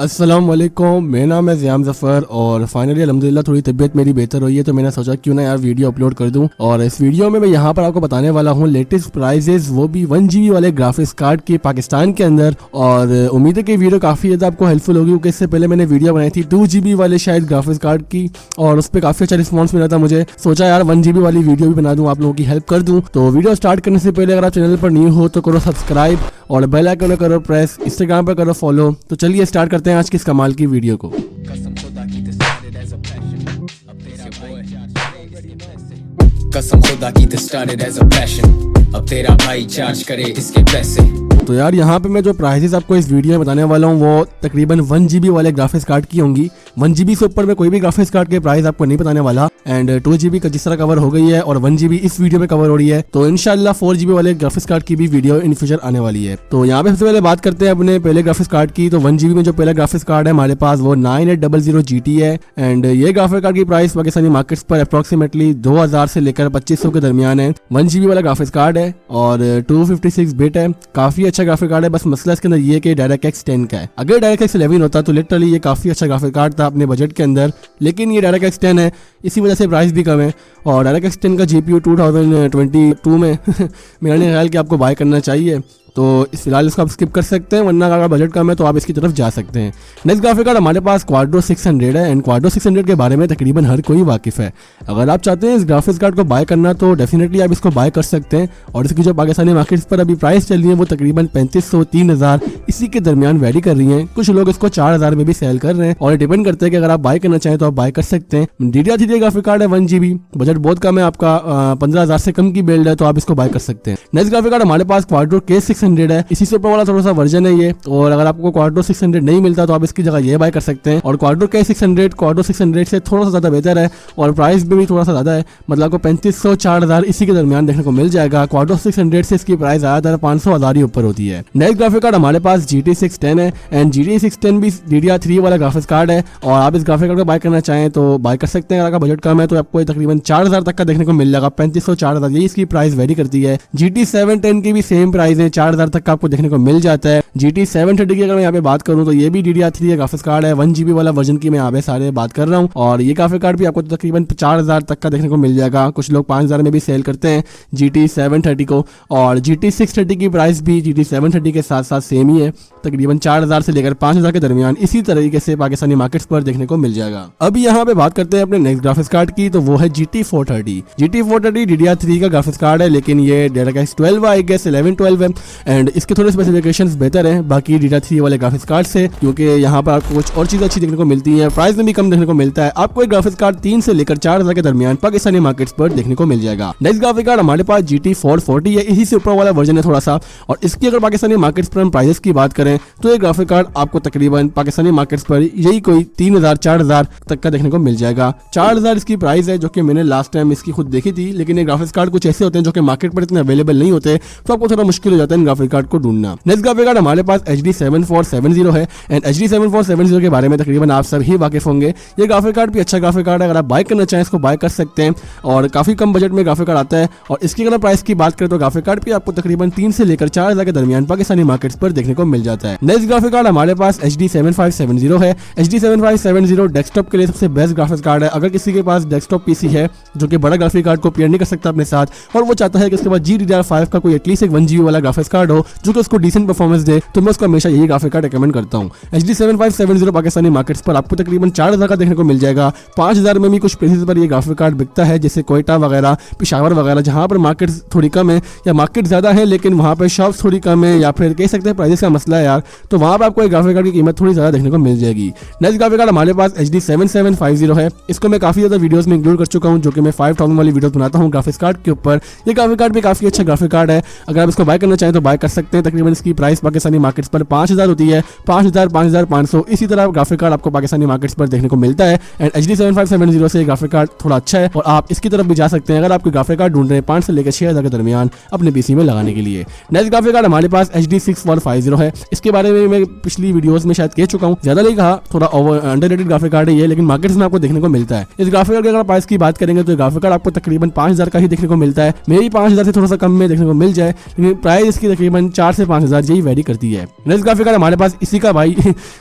अस्सलाम वालेकुम, मेरा नाम है ज़ियाम ज़फ़र और फाइनली अल्हम्दुलिल्लाह थोड़ी तबीयत मेरी बेहतर हुई है, तो मैंने सोचा क्यों ना यार वीडियो अपलोड कर दूं। और इस वीडियो में मैं यहाँ पर आपको बताने वाला हूँ लेटेस्ट प्राइजेस, वो भी 1 GB वाले ग्राफिक्स कार्ड के पाकिस्तान के अंदर। और उम्मीद है कि वीडियो काफ़ी ज़्यादा आपको हेल्पफुल होगी, क्योंकि इससे पहले मैंने वीडियो बनाई थी 2 GB वाले शायद ग्राफिक्स कार्ड की, और उस पर काफ़ी अच्छा रिस्पॉन्स मिला था मुझे। सोचा यार 1 GB वाली वीडियो भी बना दूँ, आप लोगों की हेल्प कर दूँ। तो वीडियो स्टार्ट करने से पहले अगर आप चैनल पर न्यू हो तो करो सब्सक्राइब और बेल आइकन करो प्रेस, इंस्टाग्राम पर करो फॉलो। तो चलिए स्टार्ट करते हैं आज की इस कमाल की वीडियो को। कसम खुदा की स्टार्टेड एज अ पैशन, अब तेरा भाई चार्ज करे इसके पैसे। तो यार यहाँ पे मैं जो प्राइसेस आपको इस वीडियो में बताने वाला हूँ वो तकरीबन 1 GB वाले ग्राफिक्स कार्ड की होंगी। 1 GB से ऊपर में कोई भी ग्राफिक्स कार्ड के प्राइस आपको नहीं बताने वाला। एंड 2 GB का जिस तरह कवर हो गई है और 1 GB इस वीडियो में कवर हो रही है, तो इंशाल्लाह 4 GB वाले ग्राफिक्स कार्ड की भी वीडियो इन फ्यूचर आने वाली है। तो यहाँ पे सबसे पहले बात करते हैं अपने पहले ग्राफिक्स कार्ड की। तो 1 GB में जो पहला ग्राफिक्स कार्ड है हमारे पास वो 9800 GT है। एंड ये ग्राफिक्स कार्ड की प्राइस पाकिस्तानी मार्केट्स पर अप्रोक्सीमेटली 2000 से लेकर 2500 के दरमियान है। 1 GB वाला ग्राफिक्स कार्ड है और 256 बिट है। काफी अच्छा ग्राफिक कार्ड है, बस मसला इसके अंदर ये कि DirectX 10 का है। अगर DirectX 11 होता तो लिटरली ये काफी अच्छा ग्राफिक कार्ड था अपने बजट के अंदर, लेकिन ये DirectX 10 है, इसी वजह से प्राइस भी कम है। और DirectX 10 का GPU 2022 में मेरा नहीं ख्याल कि आपको बाय करना चाहिए, तो इस फिलहाल इसको आप स्किप कर सकते हैं, वरना अगर बजट कम है तो आप इसकी तरफ जा सकते हैं। नेक्स्ट ग्राफिक कार्ड हमारे पास क्वाड्रो 600 है। एंड क्वाड्रो 600 के बारे में तकरीबन हर कोई वाकिफ़ है। अगर आप चाहते हैं इस ग्राफिक्स कार्ड को बाय करना तो डेफिनेटली आप इसको बाय कर सकते हैं। और इसकी जो पाकिस्तानी मार्केट्स पर अभी प्राइस चल रही है वो तकरीबन 3500-3000 इसी के दरमियान वेरी कर रही है। कुछ लोग इसको 4000 में भी सेल कर रहे हैं, और डिपेंड करते हैं कि अगर आप बाय करना चाहें तो आप बाय कर सकते हैं। DDR3 ग्राफिक कार्ड है 1 GB, बजट बहुत कम है आपका, 15000 से कम की बिल्ड है, तो आप इसको बाय कर सकते हैं। नेक्स्ट ग्राफिक कार्ड हमारे पास क्वाड्रो K600 है। इसी से ऊपर वाला थोड़ा सा वर्जन है ये, और अगर आपको क्वाड्रो 600 नहीं मिलता तो आप इसकी जगह ये बाय कर सकते हैं। और क्वाड्रो K600 से थोड़ा सा ज्यादा बेहतर है और प्राइस भी थोड़ा सा ज्यादा है, मतलब आपको 3500-4000 इसी के दरमियान देखने को मिल जाएगा। क्वाड्रो 600 से इसकी प्राइस ज्यादातर 500,000 ही ऊपर होती है। नेक्स्ट ग्राफिक कार्ड हमारे पास GT 610 है। एंड GT 610 भी DDR3 वाला ग्राफिक्स कार्ड है, और आप इस ग्राफिक कार्ड को बाय करना चाहें तो बाय कर सकते हैं। अगर आपका बजट कम है तो आपको तकरीबन 4000 तक का देखने को मिल जाएगा, 3500-4000 यही इसकी प्राइस वेरी करती है। GT 710 की भी सेम प्राइस है, 4000 तक का आपको देखने को मिल जाता है। GT 730 की अगर मैं यहाँ पे बात करूँ तो ये भी DDR3 का ग्राफिक्स कार्ड है, 1 GB वाला वर्जन की मैं यहाँ पे सारे बात कर रहा हूँ। और ये ग्राफिक कार्ड भी आपको तकरीबन 4000 तक का देखने को मिल जाएगा। कुछ लोग 5000 में भी सेल करते हैं GT 730 को। और GT 630 की प्राइस भी GT 730 के साथ साथ सेम ही है, तकरीबन 4000 से लेकर 5000 के दरमियान इसी तरीके से पाकिस्तानी मार्केट्स पर देखने को मिल जाएगा। अभी यहाँ पे बात करते हैं अपने नेक्स्ट ग्राफिक्स कार्ड की, तो वो है GT 430। GT 430 DDR3 का ग्राफिक्स कार्ड है, लेकिन ये DirectX 12 आई गेस 11-12 है। एंड इसके थोड़े स्पेसिफिकेशंस बेहतर हैं बाकी DDR3 वाले ग्राफिक्स कार्ड से, क्योंकि यहाँ पर आपको कुछ और चीज़ें अच्छी देखने को मिलती हैं, प्राइस में भी कम देखने को मिलता है। आपको एक ग्राफिक्स कार्ड 3 से लेकर 4000 के दरमियान पाकिस्तानी मार्केट्स पर देखने को मिल जाएगा। नेक्स्ट ग्राफिक कार्ड हमारे पास GT 440 है, इसी से ऊपर वाला वर्जन है थोड़ा सा। और इसकी अगर पाकिस्तानी मार्केट्स पर हम प्राइसेस की बात करें तो ये ग्राफिक कार्ड आपको तकरीबन पाकिस्तानी मार्केट्स पर यही कोई 3000-4000 तक का देखने को मिल जाएगा। 4000 इसकी प्राइस है, जो कि मैंने लास्ट टाइम इसकी खुद देखी थी। लेकिन ये ग्राफिक्स कार्ड कुछ ऐसे होते हैं जो कि मार्केट पर इतने अवेलेबल नहीं होते, तो आपको थोड़ा मुश्किल हो जाता है इन ग्राफिक कार्ड को ढूंढना। नेक्स्ट ग्राफिक कार्ड हमारे पास HD 7470 है। एंड HD 7470 के बारे में तकरीबन आप सब ही वाकिफ होंगे। ये ग्राफिक कार्ड भी अच्छा ग्राफिक कार्ड है, अगर आप बाय करना चाहें इसको बाय कर सकते हैं, और काफी कम बजट में ग्राफिक कार्ड आता है। और इसकी अगर प्राइस की बात करें तो ग्राफिक कार्ड भी आपको तकरीबन 3 से लेकर 4000 के दरमियान पाकिस्तानी मार्केट्स पर देखने को मिल जाता है। नेक्स्ट ग्राफिक कार्ड हमारे पास HD 7570 है। HD 7570 डेस्कटॉप के लिए सबसे बेस्ट ग्राफिक्स कार्ड है। अगर किसी के पास डेस्कटॉप PC है जो कि बड़ा ग्राफिक कार्ड को पेयर नहीं कर सकता अपने साथ, और वो चाहता है कि उसके पास GDDR5 का कोई एटलीस्ट एक 1 GB वाला ग्राफिक्स कार्ड हो जो कि उसको डिसेंट परफॉर्मेंस दे, तो मैं उसको हमेशा यही ग्राफिक कार्ड रिकमेंड करता हूँ। HD 7570 पाकिस्तानी मार्केट्स पर आपको तकरीबन 4000 का देखने को मिल जाएगा। 5000 में भी कुछ प्लेसेस पर ये ग्राफिक कार्ड बिकता है, जैसे कोयटा वगैरह, पिशावर वगैरह, जहाँ पर मार्केट थोड़ी कम है या मार्केट ज्यादा है लेकिन वहाँ पर शॉप्स थोड़ी कम है, या फिर कह सकते हैं प्राइसेस का मसला है यार, तो वहाँ पर आपको एक ग्राफिक कार्ड की कीमत थोड़ी ज्यादा देखने को मिल जाएगी। नेक्स्ट ग्राफिक कार्ड हमारे पास HD 7750 है। इसको मैं काफी ज्यादा वीडियोस में इंक्लूड कर चुका हूँ, जो कि मैं 5000 वाली वीडियो बनाता हूँ ग्राफिक्स कार्ड के ऊपर। ये ग्राफिक कार्ड भी काफी अच्छा ग्राफिक कार्ड है, अगर आप इसको बाय करना चाहें तो बाय कर सकते हैं। तकरीबन इसकी प्राइस पाकिस्तानी मार्केट्स पर 5000 होती है, 5000, 5500 इसी तरह ग्राफिक कार्ड आपको पाकिस्तानी मार्केट्स पर देखने को मिलता है। एंड HD 7570 से ग्राफिक कार्ड थोड़ा अच्छा है, और आप इसकी तरफ भी जा सकते हैं अगर आपके ग्राफिक कार्ड ढूंढ रहे हैं 5 से लेकर 6000 के दरमियान अपने PC में लगाने के लिए। नेक्स्ट ग्राफिक कार्ड हमारे पास HD 6150 है। इसके बारे में मैं पिछली वीडियोस में शायद कह चुका हूँ, ज्यादा नहीं कहा, थोड़ा अंडररेटेड ग्राफिक कार्ड है ये, लेकिन मार्केट्स में आपको देखने को मिलता है। इस ग्राफिक कार्ड की अगर प्राइस की बात करेंगे तो ग्राफिक कार्ड आपको तकरीबन 5000 का ही देखने को मिलता है। मेरी 5000 से थोड़ा सा कम में देखने को मिल जाए, लेकिन प्राइस इसकी तकरीबन 4 से 5 हज़ार यही वेरी करती है। नेक्स्ट ग्राफिक कार्ड हमारे पास इसी का भाई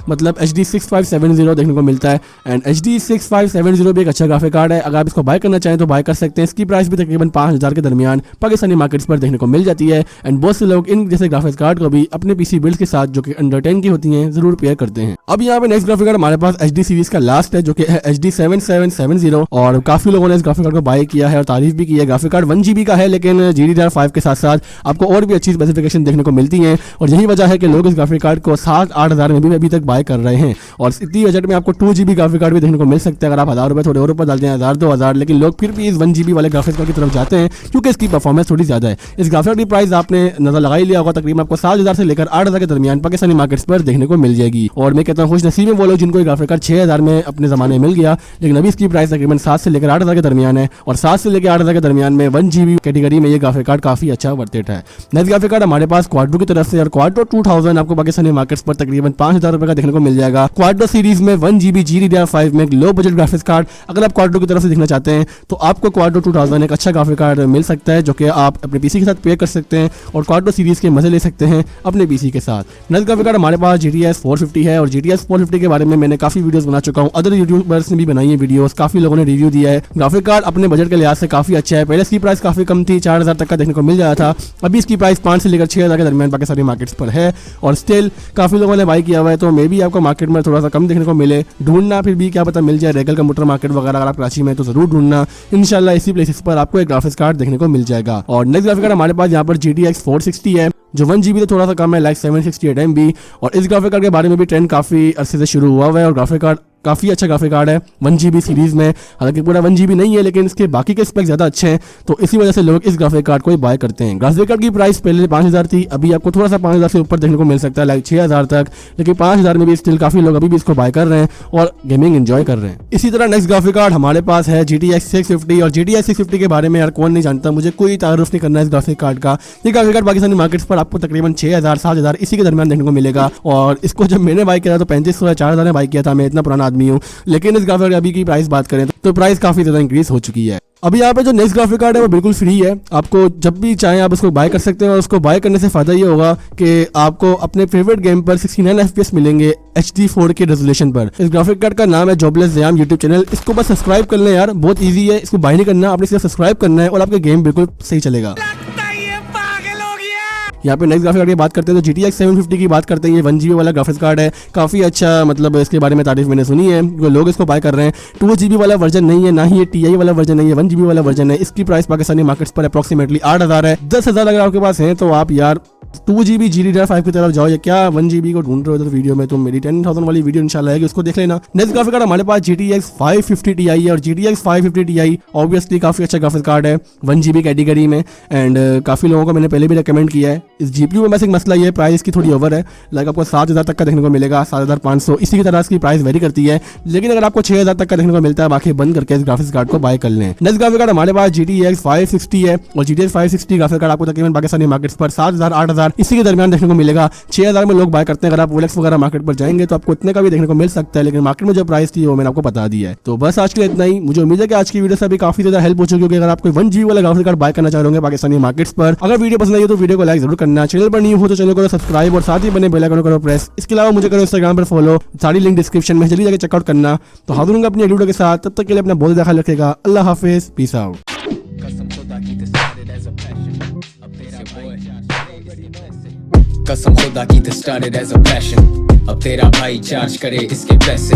मतलब HD 6570 देखने को मिलता है एंड HD 6570 भी एक अच्छा ग्राफिक कार्ड है। अगर आप इसको बाय करना चाहें तो बाय कर सकते हैं। इसकी प्राइस भी तकरीबन 5000 के दरमियान पाकिस्तानी मार्केट्स पर देखने को मिल जाती है एंड बहुत से लोग इन जैसे ग्राफिक्स कार्ड को भी अपने पीसी बिल्ड के साथ जो कि अंडर 10 की होती हैं जरूर पेयर करते हैं। अब यहाँ पे नेक्स्ट ग्राफिक कार्ड हमारे पास HD सीरीज का लास्ट है जो कि है HD 7770 और काफी लोगों ने इस ग्राफिक कार्ड को बाय किया है और तारीफ भी की है। ग्राफिक कार्ड 1GB का है लेकिन GDDR5 के साथ साथ आपको और भी अच्छी स्पेसिफिकेशन देखने को मिलती है और यही वजह है कि लोग इस ग्राफिक कार्ड को 7-8 हज़ार में भी अभी तक बाय कर रहे हैं और इतनी बजट में आपको 2GB ग्राफिक कार्ड भी देखने को मिल सकता है अगर आप 1000 रुपये थोड़े और ऊपर डालते हैं 1000-2000, लेकिन लोग फिर भी इस 1GB वाले ग्राफिक्स कार्ड की तरफ जाते हैं क्योंकि इसकी परफॉर्मेंस थोड़ी ज्यादा है। इस ग्राफिक कार्ड की प्राइस आपने नजर लगा ही लिया होगा, तकरीबन आपको 7000 से लेकर 8000 के दरमियान पाकिस्तानी मार्केट्स पर देखने को मिल जाएगी और मैं कहता हूँ खुश नसीब में वो लोग जिनको ग्राफिक कार्ड 6000 में अपने जमाने में मिल गया, लेकिन अभी इसकी प्राइस तकरीबन 7 से लेकर 8000 के दरमियान है और 7 से लेकर 8000 के दरमियान में 1GB कैटेगरी में ये ग्राफिक कार्ड काफी अच्छा वर्थ इट है। नेक्स्ट ग्राफिक कार्ड हमारे पास क्वाड्रो की तरफ से और क्वाड्रो 2000 आपको पाकिस्तानी मार्केट्स पर तकरीबन 5000 रुपए का देखने को मिल जाएगा। क्वाड्रो सीरीज में 1GB GDDR5 में एक लो बजट ग्राफिक्स कार्ड अगर आप क्वाड्रो की तरफ से देखना चाहते हैं तो आपको क्वाड्रो 2000 एक अच्छा ग्राफिक कार्ड मिल सकता है जो कि आप अपने पीसी के साथ पेयर कर सकते हैं और क्वाड्रो सीरीज के मजे ले सकते हैं अपने पीसी के साथ। नेक्स्ट ग्राफिक कार्ड हमारे पास GTX 450 है और GTX 450 के बारे में मैंने काफी वीडियोस बना चुका हूं, अदर यूट्यूबर्स ने भी बनाई है वीडियोस, काफी लोगों ने रिव्यू दिया है। ग्राफिक कार्ड अपने बजट के लिहाज से काफी अच्छा है। पहले इसकी प्राइस काफी कम थी, 4000 तक का देखने को मिल जाता था, अभी इसकी प्राइस 5 से लेकर 6000 के दरमियान पाकिस्तानी मार्केट्स पर है और स्टिल काफी लोगों ने बाय किया हुआ है तो मे भी आपको मार्केट में थोड़ा सा कम देखने को मिले। ढूंढना फिर भी क्या पता मिल जाए, रेगल कंप्यूटर मार्केट वगैरह अगर आप कराची में तो जरूर ढूंढना, इंशाल्लाह इसी प्लेसेस पर आपको एक ग्राफिक्स कार्ड देखने को मिल जाएगा। और नेक्स्ट ग्राफिक कार्ड हमारे पास यहाँ पर GTX 460 है जो 1GB तो थोड़ा सा कम है, लाइक 768 MB और इस ग्राफिक कार्ड के बारे में भी ट्रेंड काफी अरसे से शुरू हुआ है और ग्राफिक कार्ड काफी अच्छा ग्राफिक कार्ड है 1GB सीरीज में, हालांकि पूरा 1GB नहीं है लेकिन इसके बाकी के स्पेक ज्यादा अच्छे हैं तो इसी वजह से लोग इस ग्राफिक कार्ड को बाय करते हैं। ग्राफिक कार्ड की प्राइस पहले 5000 थी, अभी आपको थोड़ा सा 5000 से ऊपर देखने को मिल सकता है, लाइक 6000 तक, लेकिन 5000 में भी स्टिल काफी लोग अभी भी इसको बाय कर रहे हैं और गेमिंग एंजॉय कर रहे हैं। इसी तरह नेक्स्ट ग्राफिक कार्ड हमारे पास है GTX 650 और GTX 650 के बारे में यार कौन नहीं जानता, मुझे कोई तारुफ नहीं करना है इस ग्राफिक कार्ड का। ये ग्राफिक कार्ड पाकिस्तानी मार्केट्स पर आपको तकरीबन 6000-7000 इसी के दरमियान देखने को मिलेगा और इसको जब मैंने बाय किया था तो 3500 या 4000 में बाय किया था, मैं इतना पुराना आदमी हूँ, लेकिन इस ग्राफिक अभी की प्राइस बात करें तो प्राइस काफी ज्यादा इंक्रीज हो चुकी है। अभी यहाँ पे जो नेक्स्ट ग्राफिक कार्ड है वो बिल्कुल फ्री है, आपको जब भी चाहें आप उसको बाय कर सकते हैं और उसको बाय करने से फायदा ये होगा कि आपको अपने फेवरेट गेम पर 69 FPS मिलेंगे HD 4K रेजोल्यूशन पर। इस ग्राफिक कार्ड का नाम है जॉबलेस ज़याम यूट्यूब चैनल, इसको बस सब्सक्राइब कर लें यार, बहुत ईजी है, इसको बाय नहीं करना, आपने सिर्फ सब्सक्राइब करना है और आपका गेम बिल्कुल सही चलेगा। यहाँ पे नेक्स्ट ग्राफिक कार्ड की बात करते हैं तो GTX 750 की बात करते हैं। ये 1GB वाला ग्राफिक्स कार्ड है, काफ़ी अच्छा, मतलब इसके बारे में तारीफ मैंने सुनी है, लोग इसको बाय कर रहे हैं। 2GB वाला वर्जन नहीं है, ना ही ये TI वाला वर्जन नहीं है, 1GB वाला वर्जन है। इसकी प्राइस पाकिस्तानी मार्केट्स पर अप्रॉक्सीमेटली 8000 है। 10000 अगर आपके पास है तो आप यार 2GB GDDR5 की तरफ जाओ, या क्या 1GB को ढूंढ रहे हो इधर वीडियो में, तो मेरी 10000 वाली वीडियो इंशाल्लाह है कि उसको देख लेना। नेक्स्ट ग्राफिक कार्ड हमारे पास GTX 550 Ti है और GTX 550 Ti ऑब्वियसली काफी अच्छा ग्राफिक कार्ड है 1GB कैटेगरी में एंड काफी लोगों को मैंने पहले भी रिकमेंड किया है। इस GPU में बस एक मसला ये है, प्राइस की थोड़ी ओवर है, लाइक आपको 7000 तक का देखने को मिलेगा, 7500 इसी की तरह इसकी प्राइस वेरी करती है, लेकिन अगर आपको 6000 तक का देखने को मिलता है बाकी बंद करके इस ग्राफिक्स कार्ड को बाय कर लें। नेक्स्ट ग्राफिक कार्ड हमारे पास GTX 560 है और GTX 560 ग्राफिक कार्ड आपको तकरीबन पाकिस्तानी मार्केट्स पर 7000-8000 इसी के दरमियान देखने को मिलेगा। 6000 में लोग बाय करते हैं, अगर आप OLX वगैरह मार्केट पर जाएंगे तो आपको इतने का भी देखने को मिल सकता है, लेकिन मार्केट में जो प्राइस थी वो मैंने आपको बता दी है। तो बस आज के लिए इतना ही, मुझे उम्मीद है कि आज की वीडियो से भी काफी ज्यादा हेल्प हो चुकी होगी। अगर आप कोई 1GB वाला ग्राफिक कार्ड बाय करना चाह रहे होंगे पाकिस्तानी मार्केट्स पर, अगर वीडियो पसंद आई तो वीडियो को लाइक जरूर करना, चैनल पर न्यू हो तो चैनल को सब्सक्राइब और साथ ही बने बेल आइकन करो प्रेस। इसके अलावा मुझे करो इंस्टाग्राम पर फॉलो, सारी लिंक डिस्क्रिप्शन में, जल्दी जाकर चेकआउट करना। तो हाजिर होंगे अपनी वीडियो के साथ, तब तक के लिए अपना बहुत ख्याल रखेगा। अल्लाह हाफिज, पीस आउट। कसम खुदा की this started as a passion, अब तेरा भाई चार्ज करे इसके पैसे।